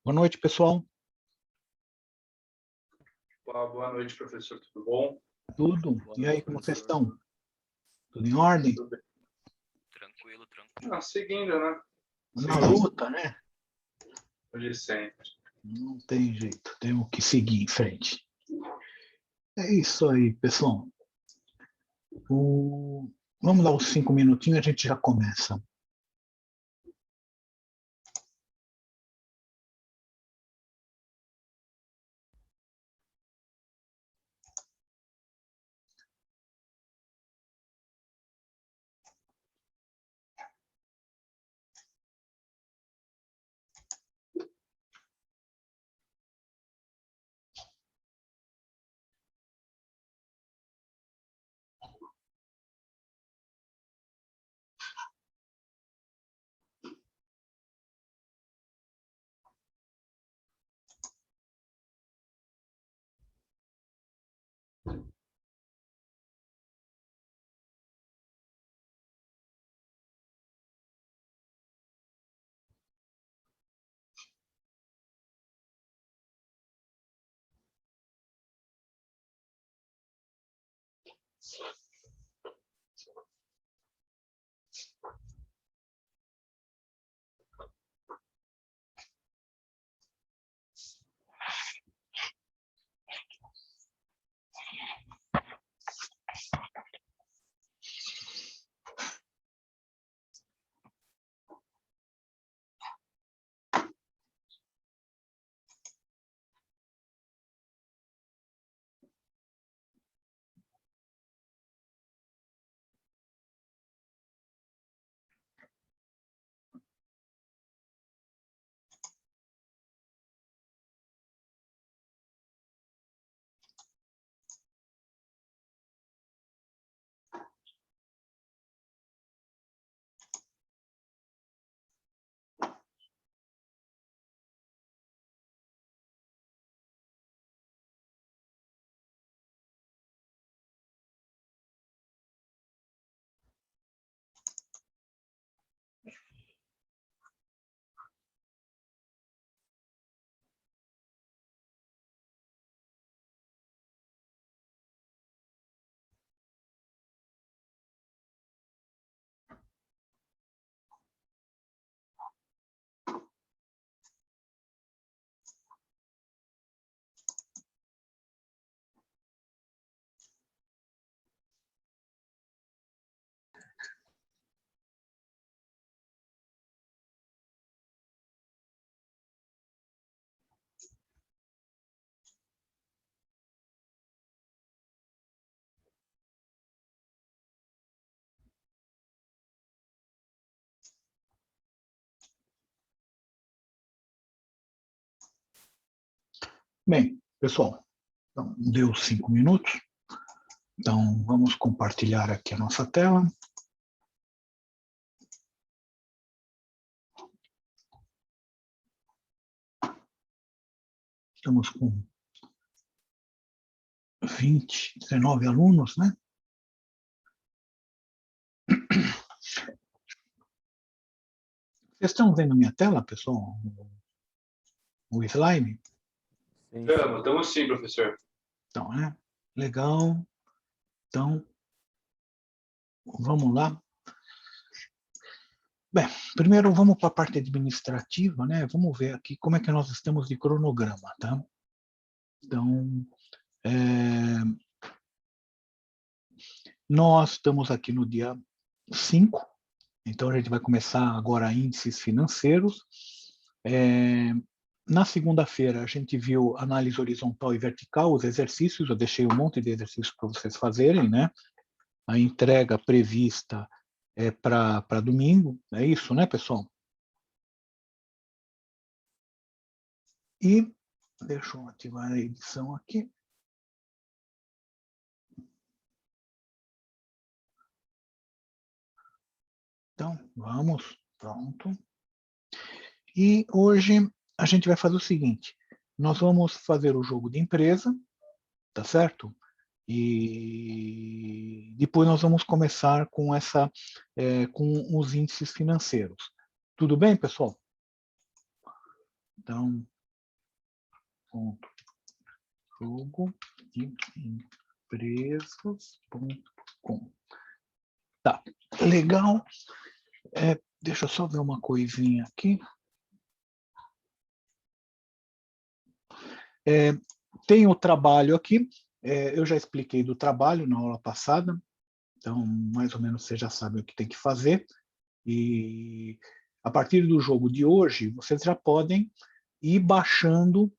Boa noite, pessoal. Olá, boa noite, professor. Tudo bom? Tudo? E aí, como vocês estão? Tudo em ordem? Tudo bem. Tranquilo. Seguindo, né? Na luta, né? Hoje sempre. Não tem jeito, temos que seguir em frente. É isso aí, pessoal. Vamos dar uns 5 minutinhos e a gente já começa. Bem, pessoal, então, deu 5 minutos. Então, vamos compartilhar aqui a nossa tela. Estamos com 19 alunos, né? Vocês estão vendo minha tela, pessoal? O slide? Estamos sim, professor. Então, né? Legal. Então, vamos lá. Bem, primeiro vamos para a parte administrativa, né? Vamos ver aqui como é que nós estamos de cronograma, tá? Então, nós estamos aqui no dia 5, então a gente vai começar agora índices financeiros. Na segunda-feira a gente viu análise horizontal e vertical, os exercícios, eu deixei um monte de exercícios para vocês fazerem, né? A entrega prevista é para domingo, é isso, né, pessoal? E deixa eu ativar a edição aqui. Então, vamos, pronto. E hoje a gente vai fazer o seguinte, nós vamos fazer o jogo de empresa, tá certo? E depois nós vamos começar com com os índices financeiros. Tudo bem, pessoal? Então, www.jogodeempresas.com. Tá, legal. Deixa eu só ver uma coisinha aqui. Tem o trabalho aqui. Eu já expliquei do trabalho na aula passada, então mais ou menos você já sabe o que tem que fazer. E a partir do jogo de hoje, vocês já podem ir baixando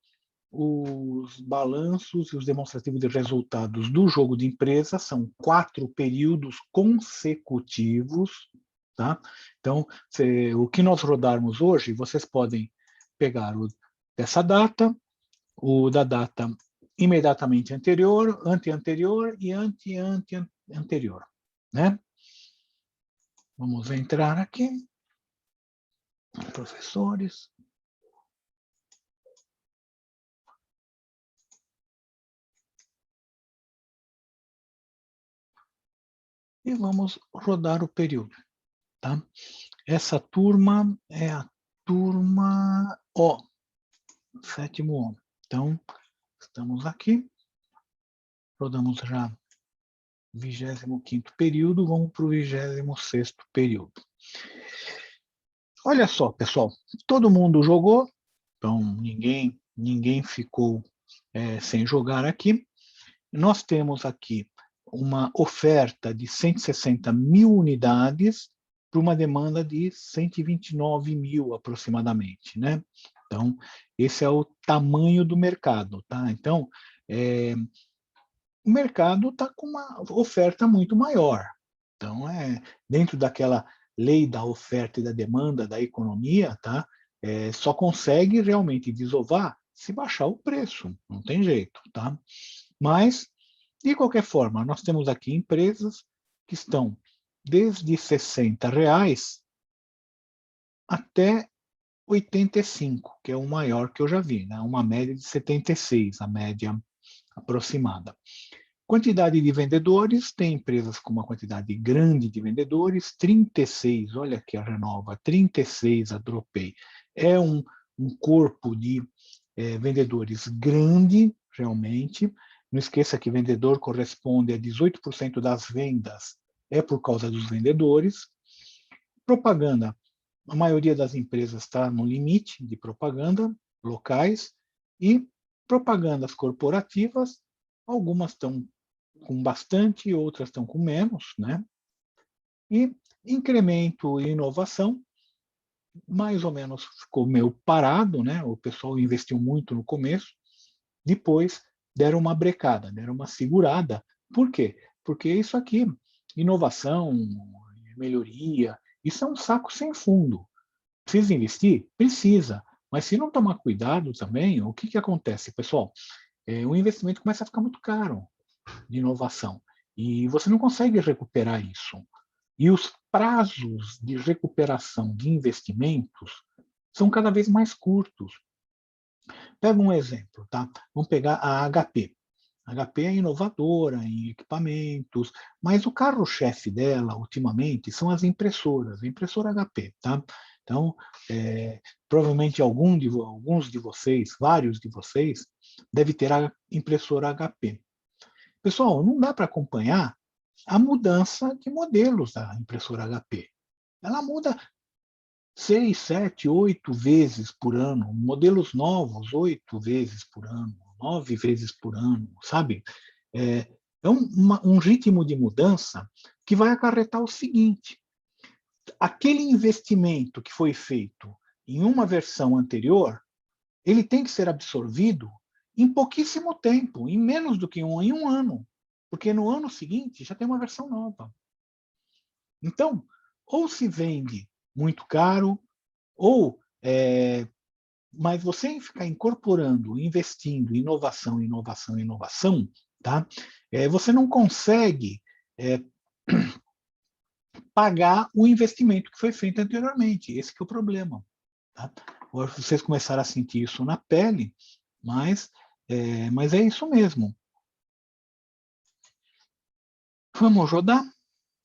os balanços e os demonstrativos de resultados do jogo de empresa. São 4 períodos consecutivos, tá? Então, o que nós rodarmos hoje, vocês podem pegar o dessa data, o da data imediatamente anterior, ante-anterior e ante-ante-anterior, né? Vamos entrar aqui. Professores. E vamos rodar o período, tá? Essa turma é a turma O, sétimo O. Então, estamos aqui, rodamos já 25º período, vamos para o 26º período. Olha só, pessoal, todo mundo jogou, então ninguém ficou sem jogar aqui. Nós temos aqui uma oferta de 160 mil unidades para uma demanda de 129 mil aproximadamente, né? Então, esse é o tamanho do mercado, tá? Então, o mercado está com uma oferta muito maior. Então, dentro daquela lei da oferta e da demanda da economia, tá? Só consegue realmente desovar se baixar o preço, não tem jeito, tá? Mas, de qualquer forma, nós temos aqui empresas que estão desde R$60 até 85, que é o maior que eu já vi, né? Uma média de 76, a média aproximada. Quantidade de vendedores, tem empresas com uma quantidade grande de vendedores, 36, olha aqui a Renova, 36 a Dropay. É um corpo de vendedores grande, realmente. Não esqueça que vendedor corresponde a 18% das vendas, é por causa dos vendedores. Propaganda, a maioria das empresas está no limite de propaganda, locais, e propagandas corporativas, algumas estão com bastante, outras estão com menos, né? E incremento e inovação, mais ou menos ficou meio parado, né? O pessoal investiu muito no começo, depois deram uma brecada, deram uma segurada. Por quê? Porque isso aqui, inovação, melhoria, isso é um saco sem fundo. Precisa investir? Precisa. Mas se não tomar cuidado também, o que acontece, pessoal? O investimento começa a ficar muito caro de inovação. E você não consegue recuperar isso. E os prazos de recuperação de investimentos são cada vez mais curtos. Pega um exemplo, tá? Vamos pegar a HP. A HP é inovadora em equipamentos, mas o carro-chefe dela, ultimamente, são as impressoras, a impressora HP, tá? Então, provavelmente alguns de vocês, vários de vocês, devem ter a impressora HP. Pessoal, não dá para acompanhar a mudança de modelos da impressora HP. Ela muda 6, 7, 8 vezes por ano, modelos novos 8 vezes por ano, 9 vezes por ano, sabe? É um ritmo de mudança que vai acarretar o seguinte: aquele investimento que foi feito em uma versão anterior, ele tem que ser absorvido em pouquíssimo tempo, em menos do que em um ano, porque no ano seguinte já tem uma versão nova. Então, ou se vende muito caro, ou mas você ficar incorporando, investindo em inovação, inovação, inovação, tá? Você não consegue pagar o investimento que foi feito anteriormente. Esse que é o problema. Tá? Agora, vocês começaram a sentir isso na pele, mas é isso mesmo. Vamos rodar?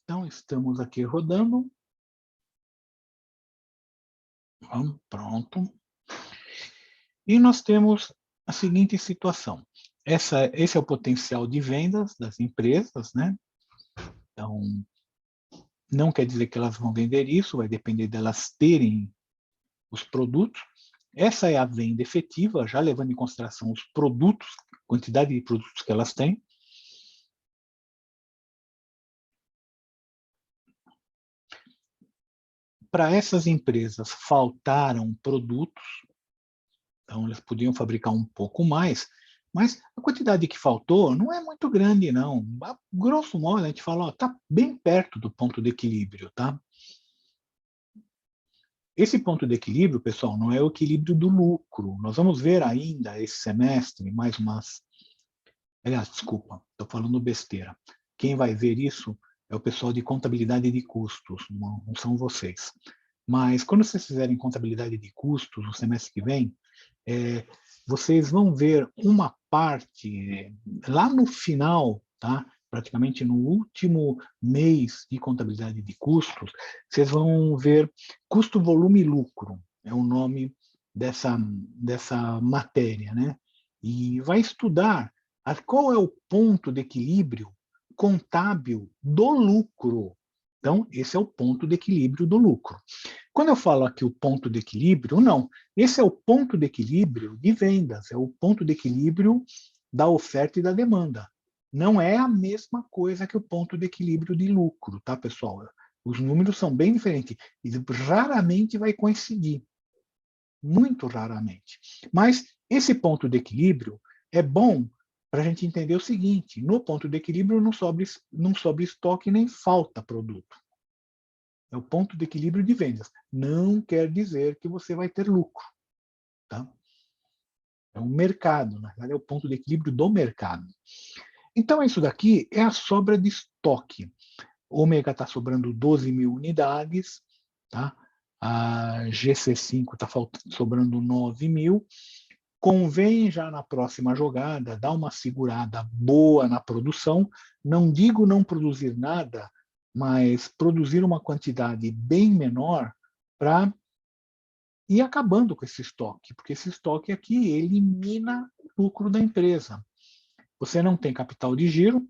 Então, estamos aqui rodando. Pronto. E nós temos a seguinte situação. Esse é o potencial de vendas das empresas, né? Então, não quer dizer que elas vão vender isso, vai depender delas terem os produtos. Essa é a venda efetiva, já levando em consideração os produtos, quantidade de produtos que elas têm. Para essas empresas faltaram produtos, então elas podiam fabricar um pouco mais, mas a quantidade que faltou não é muito grande, não. A grosso modo, a gente fala, está bem perto do ponto de equilíbrio, tá? Esse ponto de equilíbrio, pessoal, não é o equilíbrio do lucro. Nós vamos ver ainda esse semestre mais umas... Aliás, desculpa, estou falando besteira. Quem vai ver isso é o pessoal de contabilidade de custos, não são vocês. Mas quando vocês fizerem contabilidade de custos no semestre que vem, vocês vão ver uma parte lá no final, tá? Praticamente no último mês de contabilidade de custos, vocês vão ver custo, volume e lucro, é o nome dessa matéria, né? E vai estudar qual é o ponto de equilíbrio contábil do lucro. Então, esse é o ponto de equilíbrio do lucro. Quando eu falo aqui o ponto de equilíbrio, não. Esse é o ponto de equilíbrio de vendas, é o ponto de equilíbrio da oferta e da demanda. Não é a mesma coisa que o ponto de equilíbrio de lucro, tá, pessoal? Os números são bem diferentes e raramente vai coincidir. Muito raramente. Mas esse ponto de equilíbrio é bom para a gente entender o seguinte: no ponto de equilíbrio não sobre estoque nem falta produto. É o ponto de equilíbrio de vendas. Não quer dizer que você vai ter lucro. Tá? É um mercado, na verdade é o ponto de equilíbrio do mercado. Então isso daqui é a sobra de estoque. Ômega está sobrando 12 mil unidades, tá? A GC5 está sobrando 9 mil. Convém já na próxima jogada dar uma segurada boa na produção. Não digo não produzir nada, mas produzir uma quantidade bem menor para ir acabando com esse estoque, porque esse estoque aqui elimina o lucro da empresa. Você não tem capital de giro,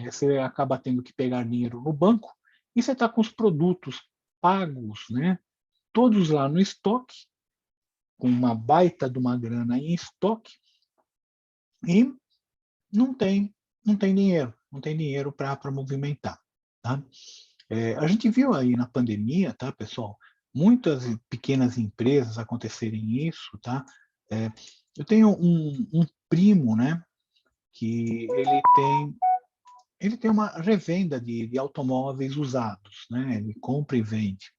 você acaba tendo que pegar dinheiro no banco e você está com os produtos pagos, né, todos lá no estoque, com uma baita de uma grana em estoque, e não tem dinheiro para movimentar. Tá? A gente viu aí na pandemia, tá, pessoal, muitas pequenas empresas acontecerem isso, tá? Eu tenho um primo, né, que ele tem uma revenda de automóveis usados, né? Ele compra e vende.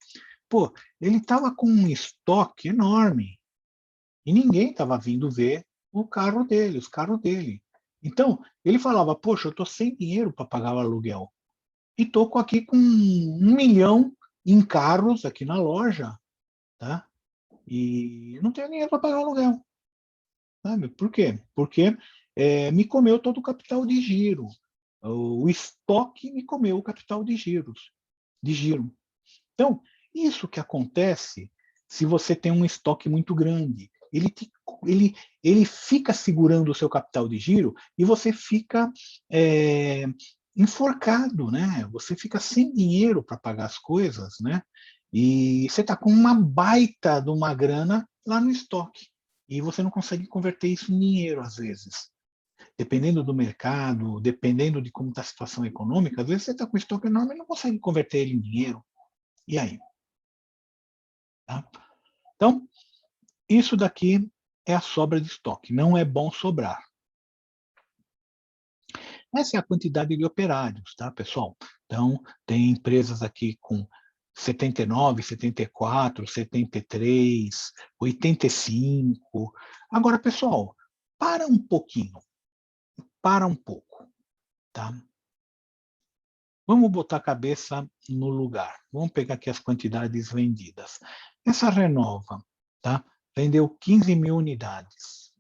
Pô, ele estava com um estoque enorme e ninguém estava vindo ver o carro dele, os carros dele. Então, ele falava, poxa, eu estou sem dinheiro para pagar o aluguel. E estou aqui com 1 milhão em carros aqui na loja, tá? E não tenho dinheiro para pagar o aluguel. Sabe? Por quê? Porque me comeu todo o capital de giro. O estoque me comeu o capital de giro. Então, isso que acontece se você tem um estoque muito grande. Ele fica segurando o seu capital de giro e você fica enforcado, né? Você fica sem dinheiro para pagar as coisas, né? E você está com uma baita de uma grana lá no estoque. E você não consegue converter isso em dinheiro, às vezes. Dependendo do mercado, dependendo de como está a situação econômica, às vezes você está com estoque enorme e não consegue converter ele em dinheiro. E aí? Tá? Então, isso daqui é a sobra de estoque. Não é bom sobrar. Essa é a quantidade de operários, tá, pessoal? Então, tem empresas aqui com 79, 74, 73, 85. Agora, pessoal, para um pouquinho. Para um pouco, tá? Vamos botar a cabeça no lugar. Vamos pegar aqui as quantidades vendidas. Essa Renova, tá? Vendeu 15 mil unidades.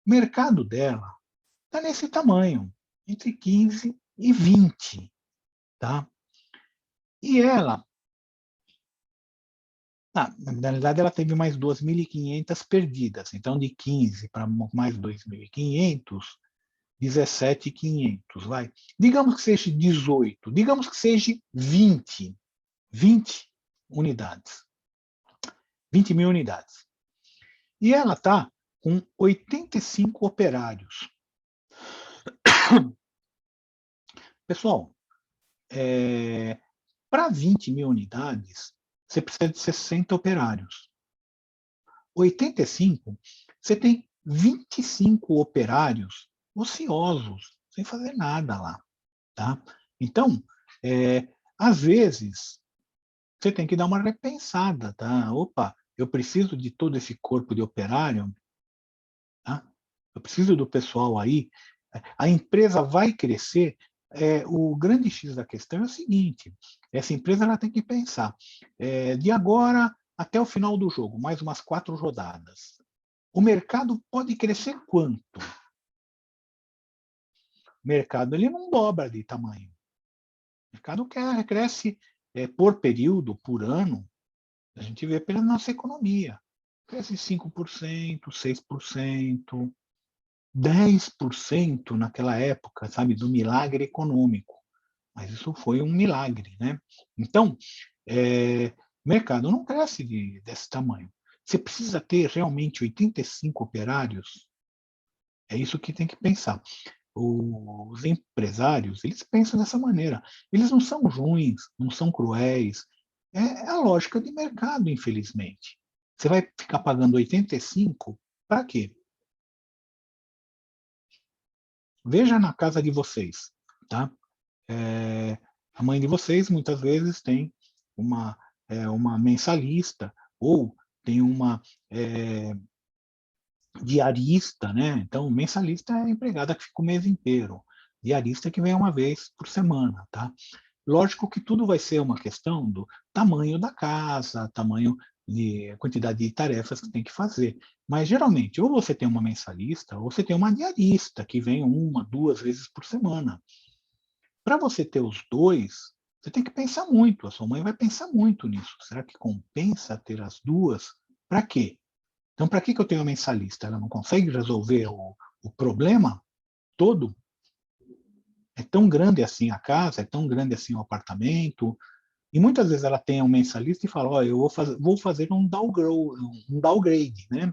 O mercado dela está nesse tamanho, entre 15 e 20. Tá? E ela Na realidade, ela teve mais 2.500 perdidas. Então, de 15 para mais 2.500, 17.500, vai. Digamos que seja 18, digamos que seja 20 unidades. 20 mil unidades. E ela está com 85 operários. Pessoal, para 20 mil unidades, você precisa de 60 operários. 85, você tem 25 operários ociosos, sem fazer nada lá. Tá? Então, às vezes, você tem que dar uma repensada. Tá? Opa, eu preciso de todo esse corpo de operário, tá? Eu preciso do pessoal aí. A empresa vai crescer. O grande X da questão é o seguinte: essa empresa ela tem que pensar, de agora até o final do jogo, mais umas 4 rodadas. O mercado pode crescer quanto? O mercado ele não dobra de tamanho. O mercado cresce por período, por ano. A gente vê pela nossa economia. Cresce 5%, 6%. 10% naquela época, sabe, do milagre econômico. Mas isso foi um milagre, né? Então, o mercado não cresce desse tamanho. Você precisa ter realmente 85 operários? É isso que tem que pensar. Os empresários, eles pensam dessa maneira. Eles não são ruins, não são cruéis. É a lógica de mercado, infelizmente. Você vai ficar pagando 85 para quê? Veja na casa de vocês, tá? A mãe de vocês muitas vezes tem uma mensalista ou tem uma diarista, né? Então, mensalista é a empregada que fica o mês inteiro, diarista que vem uma vez por semana, tá? Lógico que tudo vai ser uma questão do tamanho da casa, tamanho de quantidade de tarefas que tem que fazer. Mas, geralmente, ou você tem uma mensalista, ou você tem uma diarista, que vem 1, 2 vezes por semana. Para você ter os dois, você tem que pensar muito. A sua mãe vai pensar muito nisso. Será que compensa ter as duas? Para quê? Então, para que eu tenho a mensalista? Ela não consegue resolver o problema todo? É tão grande assim a casa, é tão grande assim o apartamento, e muitas vezes ela tem um mensalista e fala, ó, eu vou fazer um downgrade, né?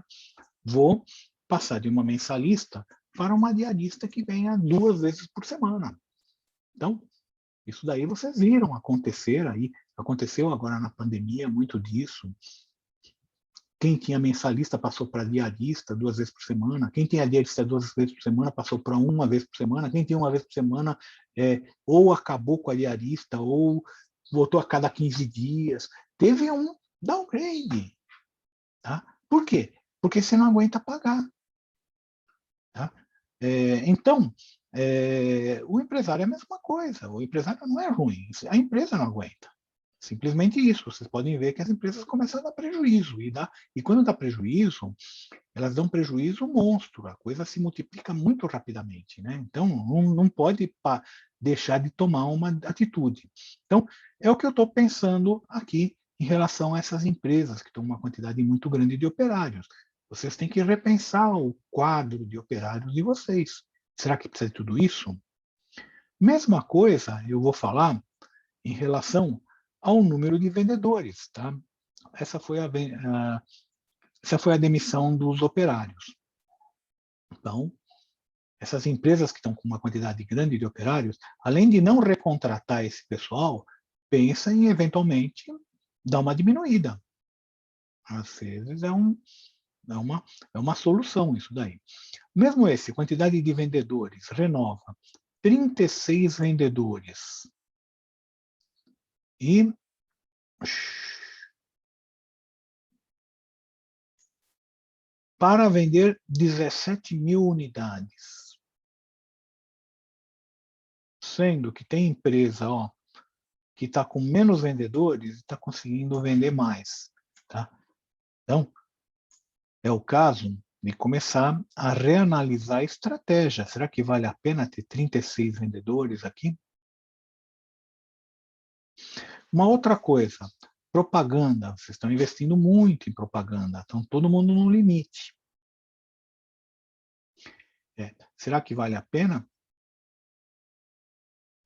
Vou passar de uma mensalista para uma diarista que venha 2 vezes por semana. Então, isso daí vocês viram acontecer aí, aconteceu agora na pandemia muito disso. Quem tinha mensalista passou para diarista 2 vezes por semana. Quem tinha diarista 2 vezes por semana passou para 1 vez por semana. Quem tinha 1 vez por semana ou acabou com a diarista ou voltou a cada 15 dias. Teve um downgrade. Tá? Por quê? Porque você não aguenta pagar. Tá? Então, o empresário é a mesma coisa. O empresário não é ruim. A empresa não aguenta. Simplesmente isso. Vocês podem ver que as empresas começam a dar prejuízo. E quando dá prejuízo, elas dão prejuízo monstro. A coisa se multiplica muito rapidamente. Né? Então, não pode deixar de tomar uma atitude. Então, é o que eu estou pensando aqui em relação a essas empresas que têm uma quantidade muito grande de operários. Vocês têm que repensar o quadro de operários de vocês. Será que precisa de tudo isso? Mesma coisa eu vou falar em relação ao número de vendedores. Tá? Essa foi a demissão dos operários. Então, essas empresas que estão com uma quantidade grande de operários, além de não recontratar esse pessoal, pensa em, eventualmente, dar uma diminuída. Às vezes é uma solução isso daí. Mesmo esse, quantidade de vendedores, renova, 36 vendedores. E para vender 17 mil unidades. Sendo que tem empresa que está com menos vendedores e está conseguindo vender mais. Tá? Então, é o caso de começar a reanalisar a estratégia. Será que vale a pena ter 36 vendedores aqui? Uma outra coisa, propaganda, vocês estão investindo muito em propaganda, estão todo mundo no limite. Será que vale a pena?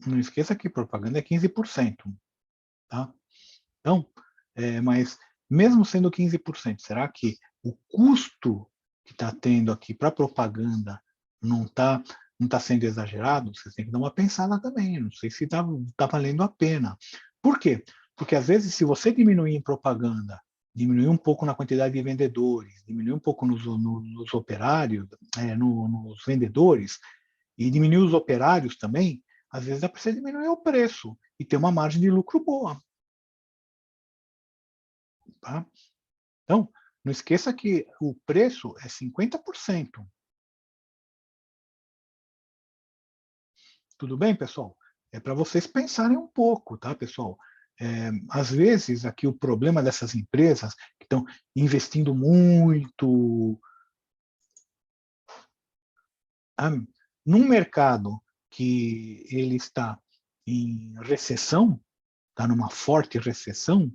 Não esqueça que propaganda é 15%. Tá? Então, mas mesmo sendo 15%, será que o custo que está tendo aqui para propaganda não tá sendo exagerado? Vocês têm que dar uma pensada também. Não sei se tá valendo a pena. Por quê? Porque às vezes, se você diminuir em propaganda, diminuir um pouco na quantidade de vendedores, diminuir um pouco nos operários, nos vendedores, e diminuir os operários também, às vezes dá para você diminuir o preço e ter uma margem de lucro boa. Tá? Então, não esqueça que o preço é 50%. Tudo bem, pessoal? É para vocês pensarem um pouco, tá, pessoal? Às vezes, aqui o problema dessas empresas que estão investindo muito num mercado que ele está em recessão, está numa forte recessão,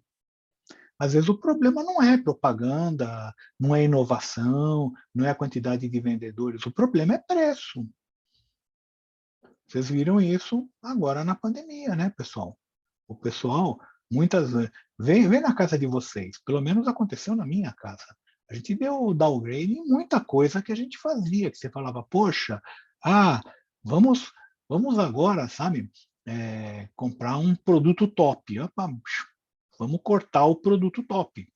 às vezes o problema não é propaganda, não é inovação, não é a quantidade de vendedores, o problema é preço. Vocês viram isso agora na pandemia, né, pessoal? O pessoal, muitas vezes, vem na casa de vocês, pelo menos aconteceu na minha casa. A gente deu downgrade em muita coisa que a gente fazia, que você falava, poxa, vamos agora, sabe, comprar um produto top. Opa, vamos cortar o produto top.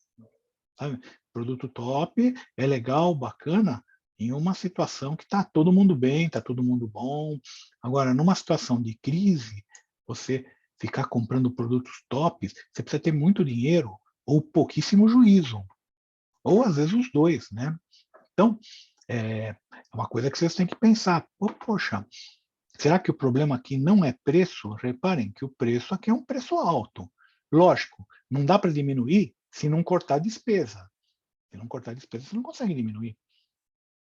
Sabe? Produto top é legal, bacana, em uma situação que está todo mundo bem, está todo mundo bom. Agora, numa situação de crise, você ficar comprando produtos tops, você precisa ter muito dinheiro ou pouquíssimo juízo. Ou às vezes os dois, né? Então, é uma coisa que vocês têm que pensar. Poxa, será que o problema aqui não é preço? Reparem que o preço aqui é um preço alto. Lógico, não dá para diminuir se não cortar despesa. Se não cortar despesa, você não consegue diminuir.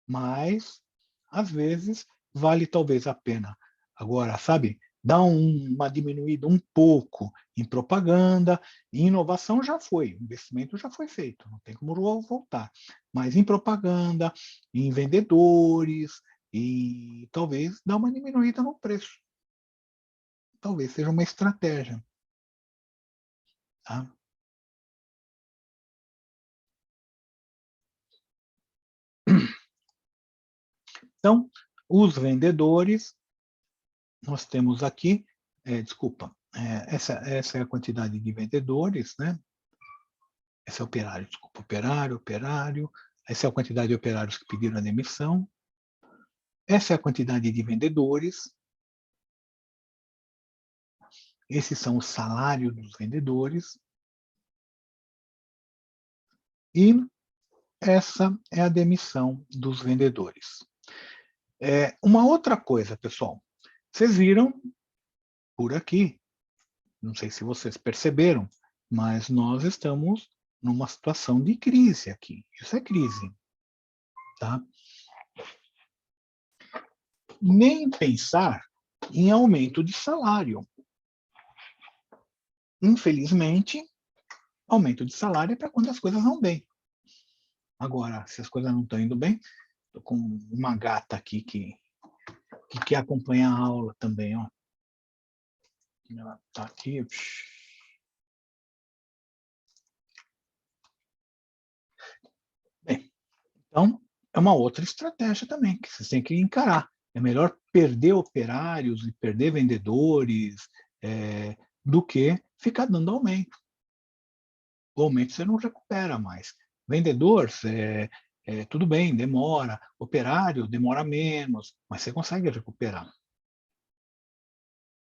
Mas, às vezes, vale talvez a pena. Agora, sabe, dar uma diminuída um pouco em propaganda, em inovação já foi, o investimento já foi feito, não tem como voltar. Mas em propaganda, em vendedores, e talvez dar uma diminuída no preço. Talvez seja uma estratégia. Tá? Então, os vendedores, nós temos aqui, desculpa, essa é a quantidade de vendedores, né? Esse é operário, desculpa, operário. Essa é a quantidade de operários que pediram a demissão. Essa é a quantidade de vendedores. Esses são os salários dos vendedores. E essa é a demissão dos vendedores. Uma outra coisa, pessoal. Vocês viram por aqui, não sei se vocês perceberam, mas nós estamos numa situação de crise aqui. Isso é crise. Tá? Nem pensar em aumento de salário. Infelizmente, aumento de salário é para quando as coisas vão bem. Agora, se as coisas não estão indo bem, estou com uma gata aqui que quer acompanhar a aula também. Ó. Ela está aqui. Bem, então, é uma outra estratégia também que vocês têm que encarar. É melhor perder operários e perder vendedores do que ficar dando aumento. O aumento você não recupera mais. Vendedor, tudo bem, demora. Operário, demora menos, mas você consegue recuperar.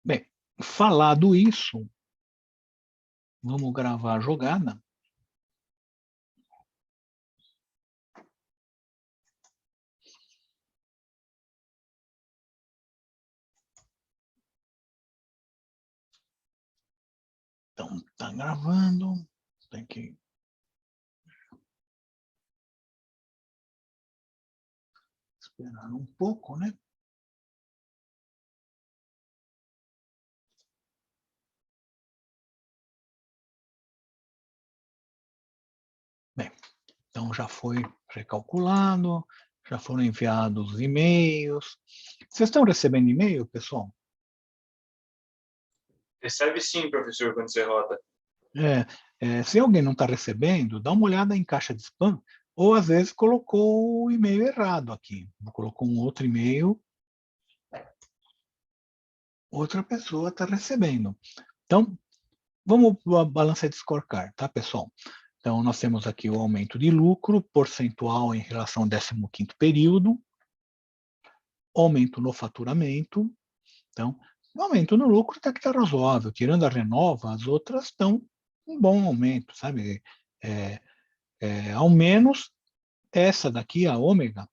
Bem, falado isso, vamos gravar a jogada. Então, tá gravando. Tem que esperar um pouco, né? Então, já foi recalculado, já foram enviados e-mails. Vocês estão recebendo e-mail, pessoal? Recebe sim, professor, quando você roda. Se alguém não está recebendo, dá uma olhada em caixa de spam, ou às vezes colocou o e-mail errado aqui. Colocou um outro e-mail, outra pessoa está recebendo. Então, vamos para a balança de scorecard, tá, pessoal? Então, nós temos aqui o aumento de lucro percentual em relação ao 15º período, aumento no faturamento. Então, o aumento no lucro até que está razoável. Tirando a Renova, as outras estão um bom aumento, sabe? Ao menos essa daqui, a Ômega,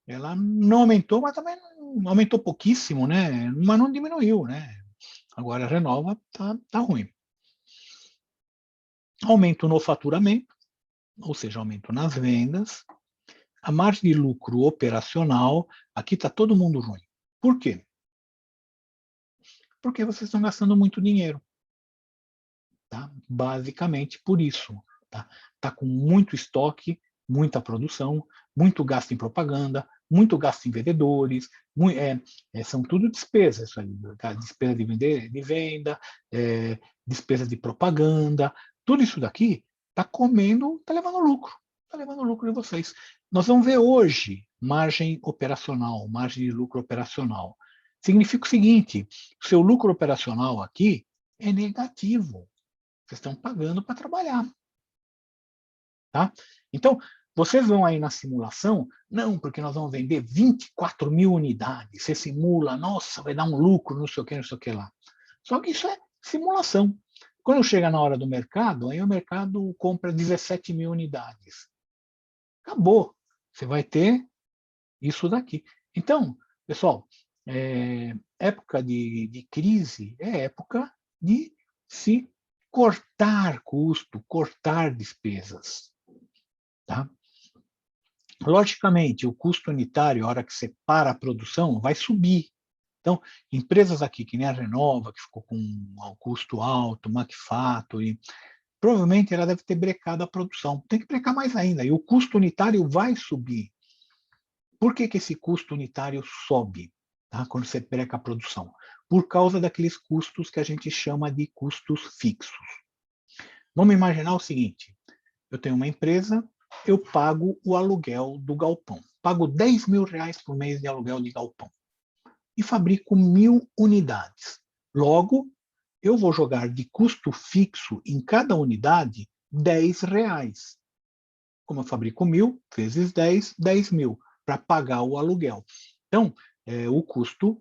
ela não aumentou, mas também não aumentou pouquíssimo, né? Mas não diminuiu, né? Agora a Renova tá ruim. Aumento no faturamento, ou seja, aumento nas vendas. A margem de lucro operacional, aqui está todo mundo ruim. Por quê? Porque vocês estão gastando muito dinheiro. Tá? Basicamente por isso. Tá com muito estoque, muita produção, muito gasto em propaganda, muito gasto em vendedores, são tudo despesas, isso aí, despesa de venda, despesa de propaganda, tudo isso daqui está comendo, está levando lucro de vocês. Nós vamos ver hoje margem operacional, margem de lucro operacional. Significa o seguinte, o seu lucro operacional aqui é negativo. Vocês estão pagando para trabalhar. Tá? Então, vocês vão aí na simulação, não, porque nós vamos vender 24 mil unidades. Você simula, nossa, vai dar um lucro, não sei o que, não sei o que lá. Só que isso é simulação. Quando chega na hora do mercado, aí o mercado compra 17 mil unidades. Acabou. Você vai ter isso daqui. Então, pessoal, época de crise é época de se cortar custo, cortar despesas. Tá? Logicamente, o custo unitário, a hora que você para a produção, vai subir. Então, empresas aqui, que nem a Renova, que ficou com um custo alto, Macfactory, provavelmente ela deve ter brecado a produção. Tem que brecar mais ainda, e o custo unitário vai subir. Por que esse custo unitário sobe, tá? Quando você breca a produção? Por causa daqueles custos que a gente chama de custos fixos. Vamos imaginar o seguinte, eu tenho uma empresa, eu pago o aluguel do galpão. Pago 10 mil reais por mês de aluguel de galpão. E fabrico 1000 unidades. Logo, eu vou jogar de custo fixo em cada unidade 10 reais. Como eu fabrico 1000 vezes 10, 10 mil, para pagar o aluguel. Então, o custo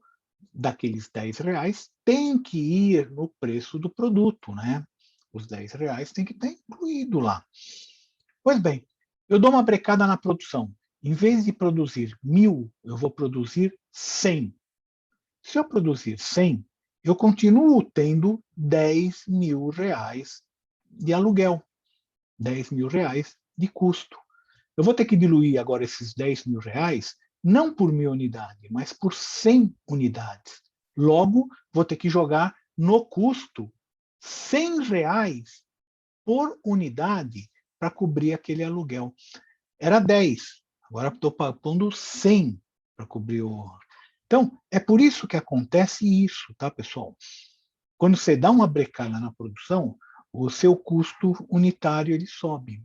daqueles 10 reais tem que ir no preço do produto, né? Os 10 reais tem que estar incluído lá. Pois bem, eu dou uma brecada na produção. Em vez de produzir 1000, eu vou produzir 100. Se eu produzir 100, eu continuo tendo 10 mil reais de aluguel, 10 mil reais de custo. Eu vou ter que diluir agora esses 10 mil reais, não por 1000 unidades, mas por 100 unidades. Logo, vou ter que jogar no custo 100 reais por unidade para cobrir aquele aluguel. Era 10, agora estou pondo 100 para cobrir o... Então, é por isso que acontece isso, tá, pessoal? Quando você dá uma brecada na produção, o seu custo unitário ele sobe.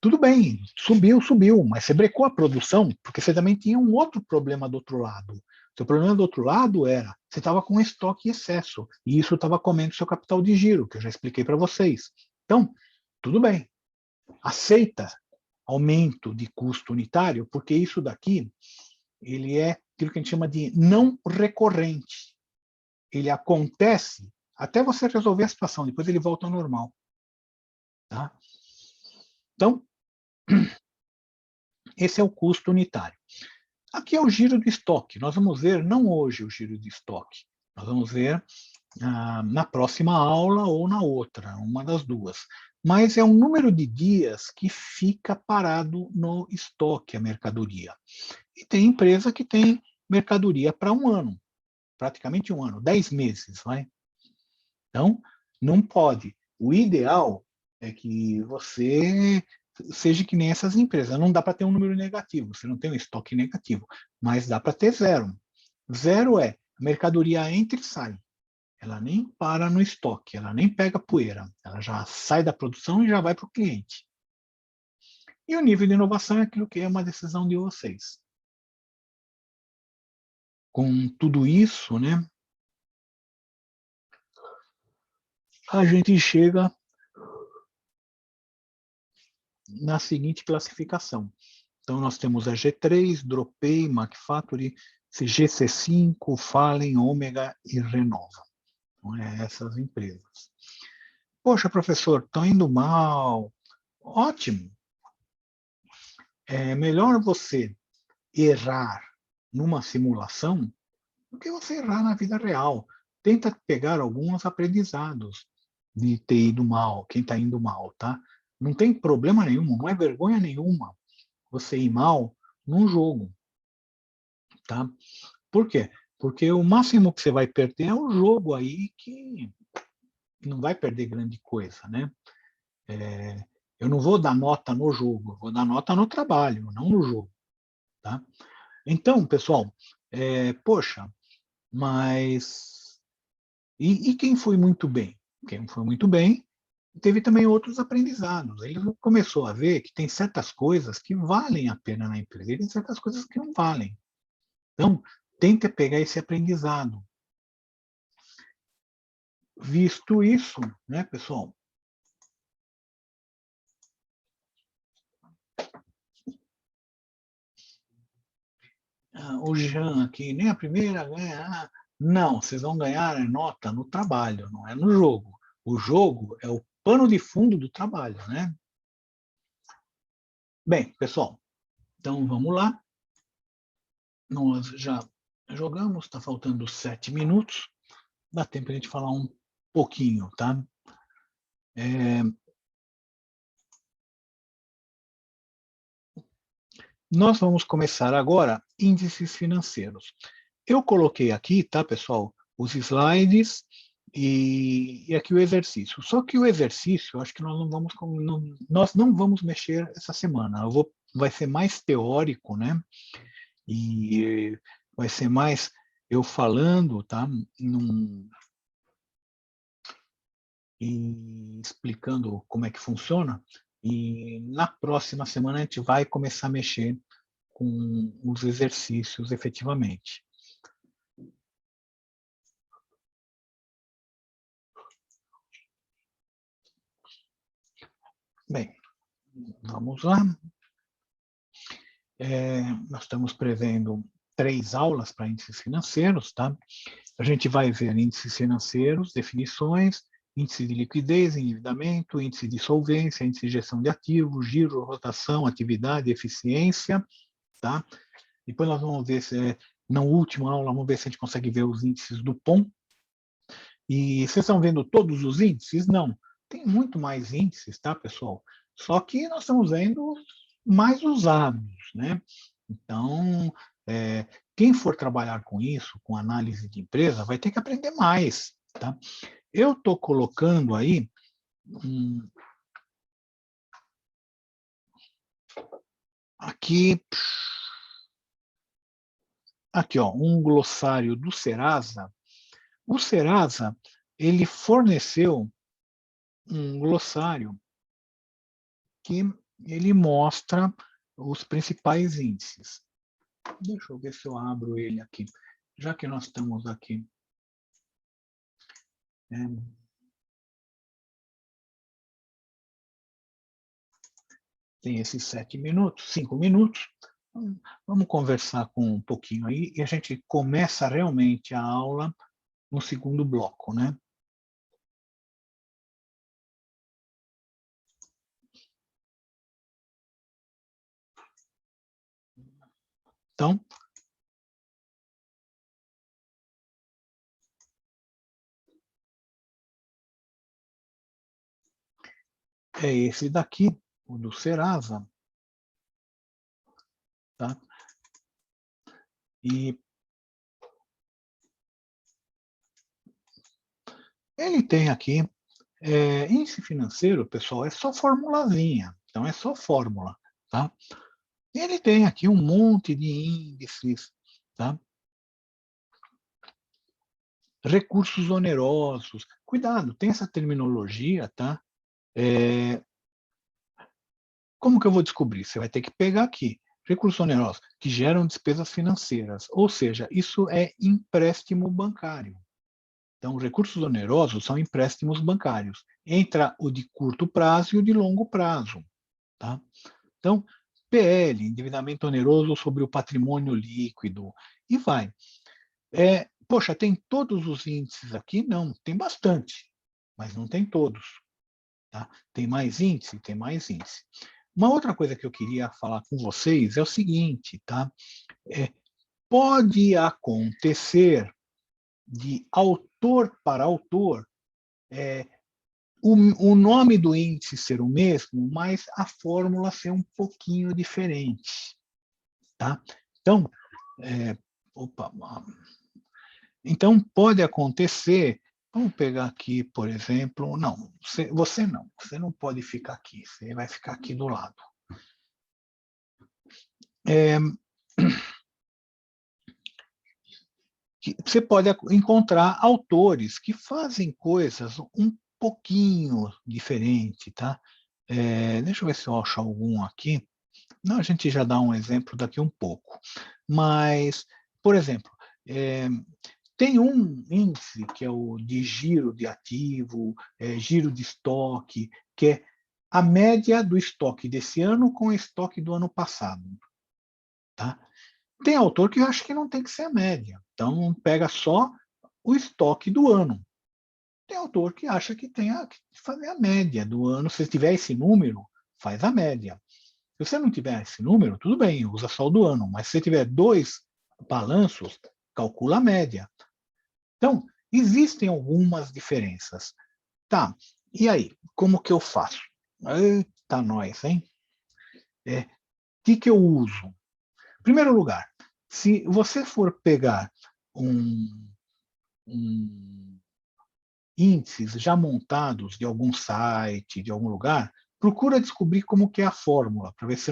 Tudo bem, subiu, mas você brecou a produção, porque você também tinha um outro problema do outro lado. Seu problema do outro lado era, você estava com estoque em excesso, e isso estava comendo seu capital de giro, que eu já expliquei para vocês. Então, tudo bem, aceita aumento de custo unitário, porque isso daqui, ele é aquilo que a gente chama de não recorrente. Ele acontece até você resolver a situação, depois ele volta ao normal. Tá? Então, esse é o custo unitário. Aqui é o giro de estoque. Nós vamos ver, não hoje, o giro de estoque. Nós vamos ver na próxima aula ou na outra, uma das duas. Mas é um número de dias que fica parado no estoque, a mercadoria. E tem empresa que tem mercadoria para um ano, praticamente um ano, 10 meses. Vai? Então, não pode. O ideal é que você seja que nem essas empresas. Não dá para ter um número negativo, você não tem um estoque negativo, mas dá para ter zero. Zero é a mercadoria entra e sai. Ela nem para no estoque, ela nem pega poeira, ela já sai da produção e já vai para o cliente. E o nível de inovação é aquilo que é uma decisão de vocês. Com tudo isso, né, a gente chega na seguinte classificação. Então, nós temos a G3, Dropay, McFactory, GC5, Fallen, Ômega e Renova. Então, essas empresas. Poxa, professor, estão indo mal. Ótimo. É melhor você errar numa simulação do que você errar na vida real. Tenta pegar alguns aprendizados de ter ido mal, quem está indo mal, tá? Não tem problema nenhum, não é vergonha nenhuma você ir mal num jogo, tá? Por quê? Porque o máximo que você vai perder é o jogo aí, que não vai perder grande coisa, né? Eu não vou dar nota no jogo, eu vou dar nota no trabalho, não no jogo, tá? Então, pessoal, poxa, mas e quem foi muito bem? Quem foi muito bem teve também outros aprendizados. Ele começou a ver que tem certas coisas que valem a pena na empresa e tem certas coisas que não valem. Então, tenta pegar esse aprendizado. Visto isso, né, pessoal? O Jean aqui, nem a primeira ganha. Não, vocês vão ganhar nota no trabalho, não é no jogo. O jogo é o pano de fundo do trabalho, né? Bem, pessoal, então vamos lá. Nós já jogamos, está faltando 7 minutos. Dá tempo a gente falar um pouquinho, tá? Nós vamos começar agora índices financeiros. Eu coloquei aqui, tá, pessoal, os slides e aqui o exercício. Só que o exercício, acho que nós não vamos mexer essa semana. Vai ser mais teórico, né? E vai ser mais eu falando, tá? E explicando como é que funciona. E na próxima semana a gente vai começar a mexer com os exercícios efetivamente. Bem, vamos lá. Nós estamos prevendo 3 aulas para índices financeiros, tá? A gente vai ver índices financeiros, definições, índice de liquidez, endividamento, índice de solvência, índice de gestão de ativos, giro, rotação, atividade, eficiência, tá? Depois nós vamos ver se, na última aula, vamos ver se a gente consegue ver os índices do POM. E vocês estão vendo todos os índices? Não. Tem muito mais índices, tá, pessoal? Só que nós estamos vendo mais usados, né? Então, quem for trabalhar com isso, com análise de empresa, vai ter que aprender mais, tá? Eu estou colocando aí aqui, ó, um glossário do Serasa. O Serasa, ele forneceu um glossário que ele mostra os principais índices. Deixa eu ver se eu abro ele aqui. Já que nós estamos aqui. Tem esses 7 minutos, 5 minutos. Vamos conversar com um pouquinho aí e a gente começa realmente a aula no segundo bloco, né? Então, é esse daqui, o do Serasa, tá? E ele tem aqui, índice financeiro, pessoal, é só formulazinha. Então, é só fórmula, tá? E ele tem aqui um monte de índices, tá? Recursos onerosos. Cuidado, tem essa terminologia, tá? Como que eu vou descobrir? Você vai ter que pegar aqui. Recursos onerosos que geram despesas financeiras. Ou seja, isso é empréstimo bancário. Então, recursos onerosos são empréstimos bancários. Entra o de curto prazo e o de longo prazo. Tá? Então, PL, endividamento oneroso sobre o patrimônio líquido. E vai. Poxa, tem todos os índices aqui? Não, tem bastante, mas não tem todos. Tá? Tem mais índice? Tem mais índice. Uma outra coisa que eu queria falar com vocês é o seguinte, tá? Pode acontecer de autor para autor o nome do índice ser o mesmo, mas a fórmula ser um pouquinho diferente, tá? Então, então pode acontecer. Vamos pegar aqui, por exemplo, não, você não pode ficar aqui, você vai ficar aqui do lado. Você pode encontrar autores que fazem coisas um pouquinho diferente, tá? Deixa eu ver se eu acho algum aqui. Não, a gente já dá um exemplo daqui um pouco. Mas, por exemplo, tem um índice que é o de giro de ativo, giro de estoque, que é a média do estoque desse ano com o estoque do ano passado. Tá? Tem autor que acha que não tem que ser a média. Então, pega só o estoque do ano. Tem autor que acha que tem que fazer a média do ano. Se tiver esse número, faz a média. Se você não tiver esse número, tudo bem, usa só o do ano. Mas se você tiver 2 balanços, calcula a média. Então, existem algumas diferenças. Tá, e aí? Como que eu faço? Eita, nós, hein? O que eu uso? Em primeiro lugar, se você for pegar índices já montados de algum site, de algum lugar, procura descobrir como que é a fórmula, para ver se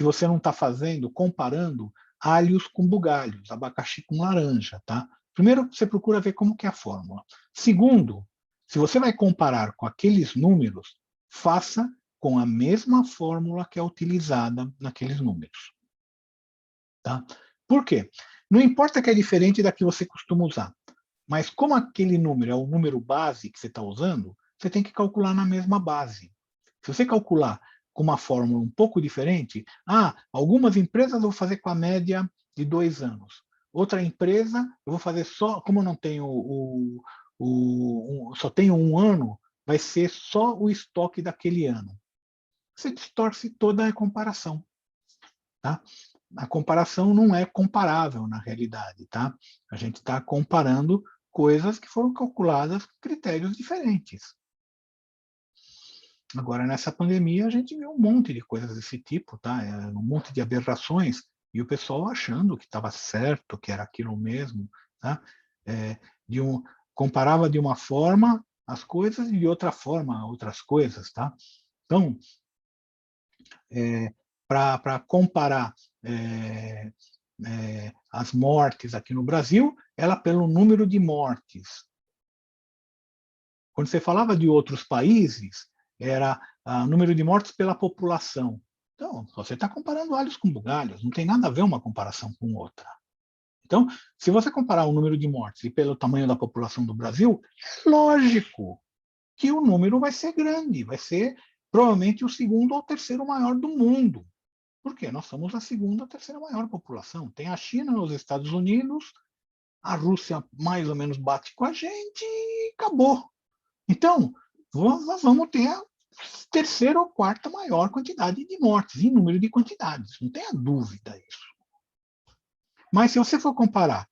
você não está fazendo, comparando alhos com bugalhos, abacaxi com laranja, tá? Primeiro, você procura ver como que é a fórmula. Segundo, se você vai comparar com aqueles números, faça com a mesma fórmula que é utilizada naqueles números. Tá? Por quê? Não importa que é diferente da que você costuma usar, mas como aquele número é o número base que você está usando, você tem que calcular na mesma base. Se você calcular com uma fórmula um pouco diferente, algumas empresas eu vou fazer com a média de 2 anos. Outra empresa, eu vou fazer só, como eu não tenho só tenho 1 ano, vai ser só o estoque daquele ano. Você distorce toda a comparação. Tá? A comparação não é comparável na realidade. Tá? A gente está comparando coisas que foram calculadas com critérios diferentes. Agora, nessa pandemia, a gente viu um monte de coisas desse tipo, tá? Um monte de aberrações, e o pessoal achando que estava certo, que era aquilo mesmo, tá? Comparava de uma forma as coisas e de outra forma outras coisas, tá? Então, para comparar as mortes aqui no Brasil, ela pelo número de mortes. Quando você falava de outros países, era o número de mortes pela população. Então, você está comparando alhos com bugalhos, não tem nada a ver uma comparação com outra. Então, se você comparar o número de mortes e pelo tamanho da população do Brasil, é lógico que o número vai ser grande, vai ser provavelmente o segundo ou terceiro maior do mundo. Por quê? Nós somos a segunda ou terceira maior população. Tem a China, os Estados Unidos, a Rússia mais ou menos bate com a gente e acabou. Então, nós vamos ter a terceira ou quarta maior quantidade de mortes, em número de quantidades, não tenha dúvida isso. Mas se você for comparar